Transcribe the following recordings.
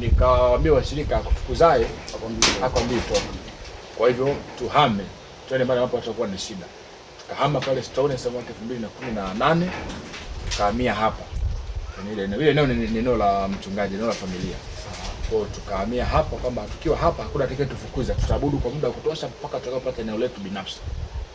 nikawaambia washirika kufukuzae hakwambii toka. Kwa hivyo tuhame twende mahali ambapo watakuwa na shida. Tukahama pale Stone mwaka 2018 tukahamia hapa. Ile eneo ni eneo la mchungaji, eneo la familia. Kwa hiyo tukahamia hapa kwamba tukiwa hapa hakuna atakaye tufukuza, tutaabudu kwa muda wa kutosha mpaka tutakapopata eneo letu binafsi.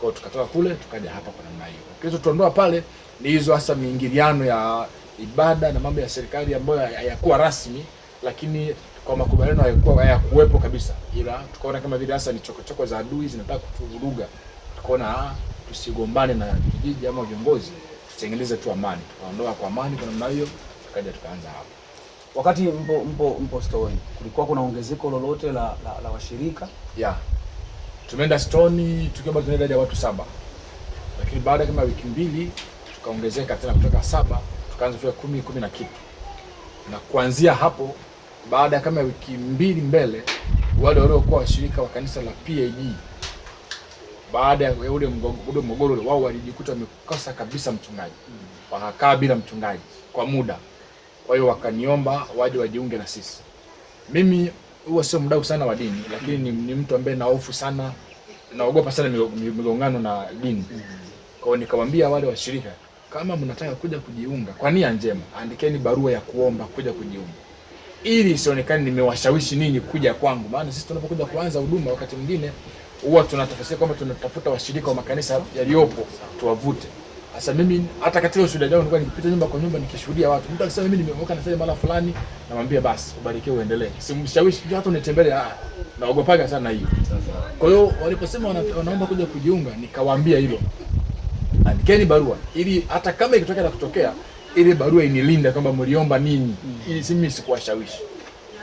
Kwa hiyo tukatoka kule tukaja hapa kwa namna hiyo. Kilicho tuondoa pale ni hizo hasa miingiliano ya ibada na mambo ya serikali ambayo hayakuwa rasmi, lakini kwa makubaliano hayakuwepo kabisa. Ila tukaona kama vile hasa ni chokochoko za adui zinataka kutuvuruga. Tukaona tusigombane na kijiji ama viongozi, tutengeneze tu amani. Tukaondoa kwa amani kwa namna hiyo, tukaja tukaanza hapa. Wakati mpo Stone, kulikuwa kuna ongezeko lolote la washirika? Yeah. Tumeenda Stone tukiwa bado tunaenda watu 7. Lakini baada kama wiki 2 tukaongezeka tena kutoka 7 tukaanza kufika 10 na kitu. Na kuanzia hapo baada kama wiki 2 mbele wale waliokuwa washirika wa kanisa la PAG baada ya ule mgogoro wao walijikuta wamekosa kabisa mchungaji. Wakakaa bila mchungaji kwa muda. Kwa hiyo wakaniomba waje wajiunge na sisi. Mimi huwa sio mdau sana wa dini, lakini ni mtu ambaye na hofu sana, naogopa sana migongano na dini. Kwa hiyo nikamwambia wale washirika, kama mnataka kuja kujiunga kwa nia njema, andikeni barua ya kuomba kuja kujiunga. Ili isionekane nimewashawishi ninyi kuja kwangu. Maana sisi tunapokuja kuanza huduma wakati mwingine huwa tunatafasiri kwamba tunatafuta washirika wa makanisa yaliyopo tuwavute. Sasa mimi hata katika ushuhuda wangu nilikuwa nikipita nyumba kwa nyumba nikishuhudia watu. Mtu akisema mimi nimeokoka na sasa mara fulani, namwambia basi ubarikiwe uendelee. Simshawishi hata unitembelea, naogopaga sana hiyo. Kwa hiyo waliposema wanaomba kuja kujiunga, nikawaambia hilo. Andikeni barua ili hata kama ikitokea na kutokea ile barua inilinde kwamba mliomba nini, ili mimi sikuwashawishi.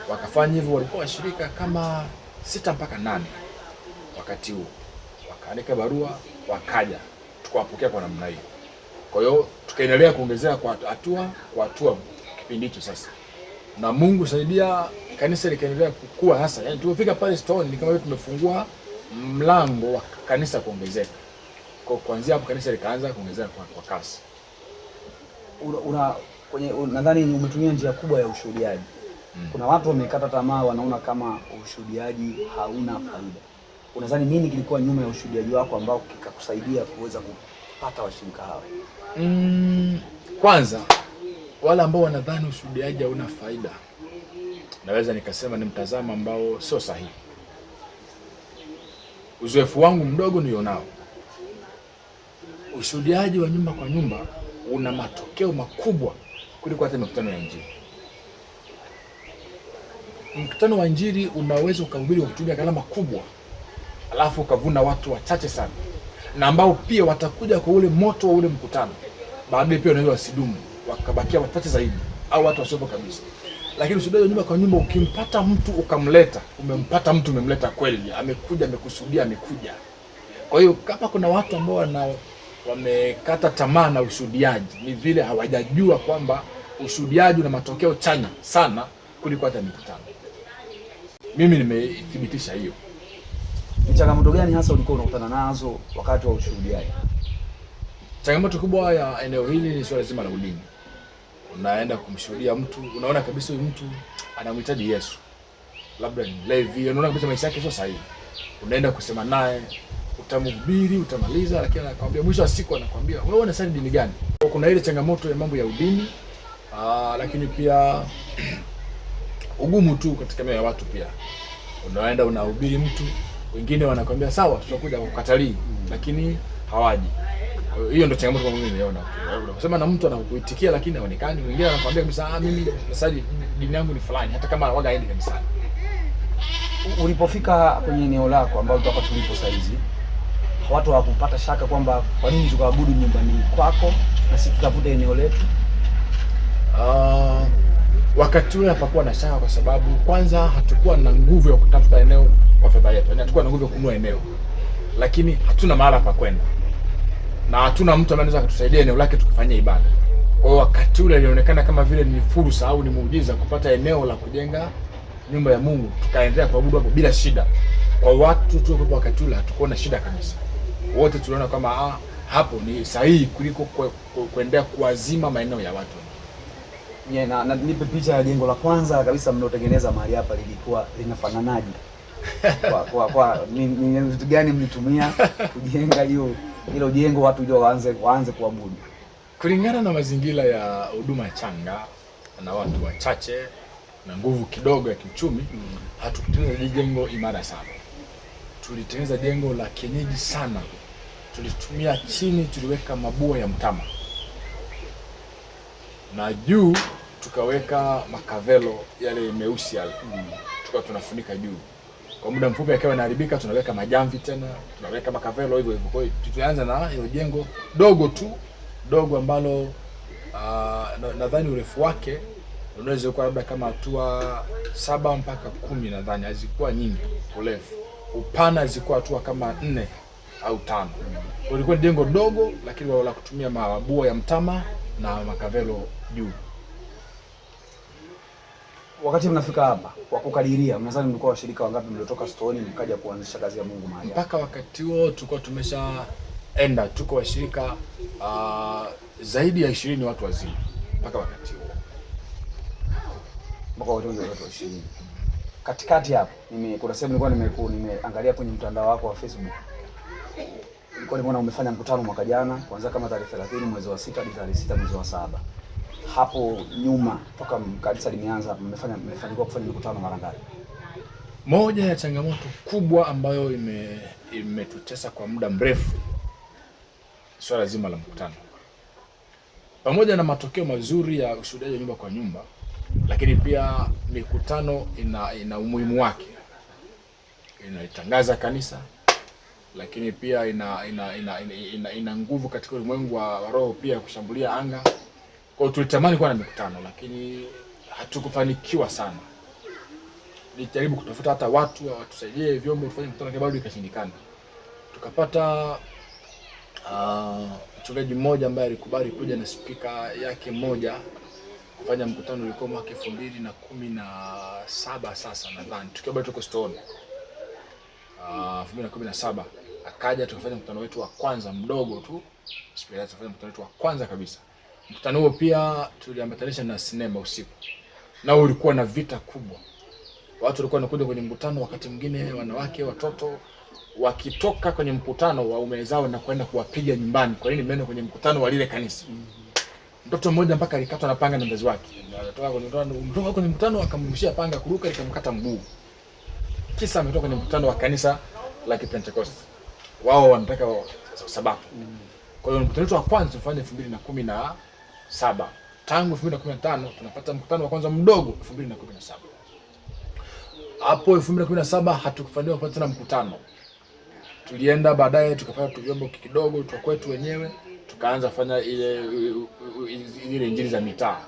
Wakafanya hivyo, walikuwa washirika kama 6 mpaka 8 wakati huo. Wakaandika barua, wakaja, tukawapokea kwa namna hiyo. Kwa hiyo tukaendelea kuongezea kwa hatua kipindi hicho sasa. Na Mungu saidia kanisa likaendelea kukua hasa. Yaani tulipofika pale Stone ni kama vile tumefungua mlango wa kanisa kuongezeka. Kwa kuanzia hapo kanisa likaanza kuongezeka kwa kasi. Nadhani umetumia njia kubwa ya ushuhudiaji. Kuna watu wamekata tamaa, wanaona kama ushuhudiaji hauna faida. Unadhani nini kilikuwa nyuma ya ushuhudiaji wako ambao kikakusaidia kuweza kupata washirika hao? Kwanza wale ambao wanadhani ushuhudiaji hauna faida, naweza nikasema ni mtazamo ambao sio sahihi. Uzoefu wangu mdogo nilionao, ushuhudiaji wa nyumba kwa nyumba una matokeo makubwa kuliko hata mikutano ya Injili. Mkutano wa Injili unaweza ukahubiri kwa kutumia gharama kubwa, alafu ukavuna watu wachache sana, na ambao pia watakuja kwa ule moto wa ule mkutano. Baadaye pia unaweza wasidumu, wakabakia wachache zaidi au watu wasiopo kabisa. Lakini ushuhuda wa nyumba kwa nyumba, ukimpata mtu ukamleta, umempata mtu, umemleta kweli, amekuja, amekusudia, amekuja. Kwa hiyo kama kuna watu ambao wamekata tamaa na ushuhudiaji, ni vile hawajajua kwamba ushuhudiaji una matokeo chanya sana kuliko hata mikutano. Mimi nimethibitisha hiyo. Ni changamoto gani hasa ulikuwa unakutana nazo wakati wa ushuhudiaji? Changamoto kubwa ya eneo hili ni swala zima la udini. Unaenda kumshuhudia mtu, unaona kabisa huyu mtu anamhitaji Yesu. Labda ni levi, unaona kabisa maisha yake sio sahihi. Unaenda kusema naye, utamhubiri, utamaliza, lakini anakuambia mwisho wa siku anakuambia, "Wewe unasali dini gani?" Kuna ile changamoto ya mambo ya udini, lakini pia ugumu tu katika mioyo ya watu pia. Unaenda unahubiri mtu, wengine wanakuambia sawa tutakuja kukatalii, lakini hawaji. Hiyo ndio changamoto kwa mimi nimeona. Unasema na mtu anakuitikia lakini haonekani. Wengine anakuambia kabisa mimi nasali dini yangu ni fulani hata kama hawaga haendi kanisani. Ulipofika kwenye eneo lako ambalo hapa tulipo sasa hizi, watu hawakupata shaka kwamba kwa nini tukaabudu nyumbani kwako na sisi tutafuta eneo letu? Wakati ule hapakuwa na shaka kwa sababu kwanza hatakuwa na nguvu ya kutafuta eneo kwa fedha yetu. Yaani hatakuwa na nguvu ya kununua eneo. Lakini hatuna mahali pa kwenda. Na hatuna mtu ambaye anaweza kutusaidia eneo lake tukifanyia ibada. Kwa hiyo wakati ule ilionekana kama vile ni fursa au ni muujiza kupata eneo la kujenga nyumba ya Mungu, tukaendelea kuabudu hapo bila shida. Kwa watu tu kwa wakati ule hatukuwa na shida kabisa. Wote tuliona kama hapo ni sahihi kuliko kuendelea kuazima maeneo ya watu. Na nipe picha ya jengo la kwanza kabisa mliotengeneza mahali hapa lilikuwa linafananaje? Ni vitu gani mlitumia kujenga hilo jengo watu ndio waanze kuabudu? Kulingana na mazingira ya huduma changa na watu wachache na nguvu kidogo ya kiuchumi, hatukutengeneza jengo imara sana. Tulitengeneza jengo la kienyeji sana. Tulitumia chini, tuliweka mabua ya mtama na juu tukaweka makavelo yale meusi yale, tukawa tunafunika juu. Kwa muda mfupi akawa inaharibika, tunaweka majamvi tena, tunaweka makavelo hivyo hivyo. Kwa hiyo tulianza na hilo jengo dogo ambalo nadhani urefu wake unaweza kuwa labda kama hatua 7 mpaka 10, nadhani hazikuwa nyingi urefu. Upana zilikuwa hatua kama 4 au 5. Ilikuwa ni jengo dogo lakini wala kutumia mabua ya mtama na makavelo juu. Wakati mnafika hapa kwa kukadiria, mnadhani mlikuwa washirika wangapi mliotoka Stoni mkaja kuanzisha kazi ya Mungu mahali? Mpaka wakati huo tulikuwa tumeshaenda, tuko washirika zaidi ya 20 watu wazima mpaka wakati huo. Mpaka watu 20. Katikati hapo kuna sehemu nilikuwa nimeangalia kwenye mtandao wako wa Facebook. Nilikuwa nimeona umefanya mkutano mwaka jana kuanzia kama tarehe 30 mwezi wa 6 hadi tarehe 6 mwezi wa 7. Hapo nyuma toka kanisa limeanza mmefanikiwa kufanya mikutano mara ngapi? Moja ya changamoto kubwa ambayo imetutesa kwa muda mrefu, swala zima la mkutano. Pamoja na matokeo mazuri ya ushuhudaji wa nyumba kwa nyumba, lakini pia mikutano ina umuhimu wake. Inaitangaza kanisa, lakini pia ina nguvu katika ulimwengu wa roho pia kushambulia anga. Kwa hiyo tulitamani kuwa na mikutano lakini hatukufanikiwa sana. Nilijaribu kutafuta hata watu watusaidie vyombo tufanye mkutano lakini bado ikashindikana. Tukapata mchungaji mmoja ambaye alikubali kuja na speaker yake moja kufanya mkutano. Ulikuwa mwaka 2017 sasa nadhani, tukiwa bado tuko Stone. 2017 akaja tukafanya mkutano wetu wa kwanza mdogo tu. Speaker yake tukafanya mkutano wetu wa kwanza kabisa. Mkutano huo pia tuliambatanisha na sinema usiku. Na ulikuwa na vita kubwa. Watu walikuwa wanakuja kwenye mkutano, wakati mwingine wanawake, watoto wakitoka kwenye mkutano waume zao na kwenda kuwapiga nyumbani. Kwa nini mmeenda kwenye mkutano wa lile kanisa? Mtoto mmoja mpaka alikatwa na panga na mzazi wake. Anatoka kwenye mkutano akamrushia panga kuruka likamkata mguu. Kisa ametoka kwenye mkutano wa kanisa la Pentecost. Wao wanataka sababu. Kwa hiyo mkutano wetu wa kwanza tulifanya 2017. Tangu 2015 tunapata mkutano wa kwanza mdogo 2017. Hapo 2017 hatukufanikiwa kupata tena mkutano. Tulienda baadaye tukapata vyombo kidogo tu kwetu wenyewe, tukaanza kufanya ile injili za mitaa.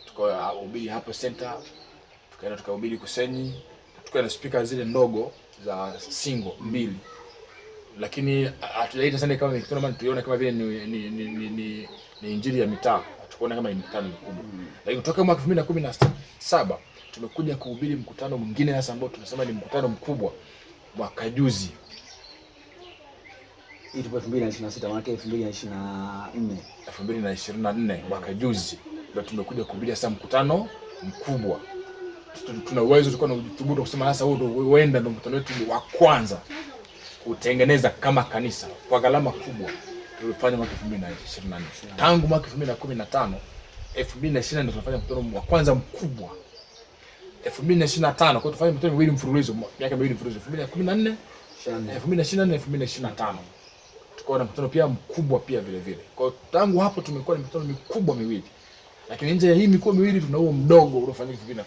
Tukahubiri hapo center, tukaenda tukahubiri Kusenyi, tukaenda speaker zile ndogo za single 2. Lakini hatujaita sana kama mikutano, maana tuliona kama vile ni injili ya mitaa, hatukuona kama ni mkutano mkubwa. Lakini kutoka mwaka 2017 tumekuja kuhubiri mkutano mwingine sasa ambao tunasema ni mkutano mkubwa mwaka juzi. Hii tupo 2026 mwaka 2024 mwaka juzi ndio tumekuja kuhubiri sasa mkutano mkubwa. Tuna uwezo tulikuwa na uthubutu kusema sasa huo ndio huenda ndio mkutano wetu wa kwanza kutengeneza kama kanisa kwa gharama kubwa. Tulifanya mwaka 2024. Tangu mwaka 2015, 2020 ndio tunafanya mkutano wa kwanza mkubwa. 2025 kwa tufanye mkutano miwili mfululizo, miaka miwili mfululizo, 2014, 2024, 2025. Tukawa na mkutano pia mkubwa pia vile vile. Kwa tangu hapo tumekuwa na mikutano mikubwa miwili. Lakini nje ya hii mikubwa miwili tuna huo mdogo uliofanyika 2017.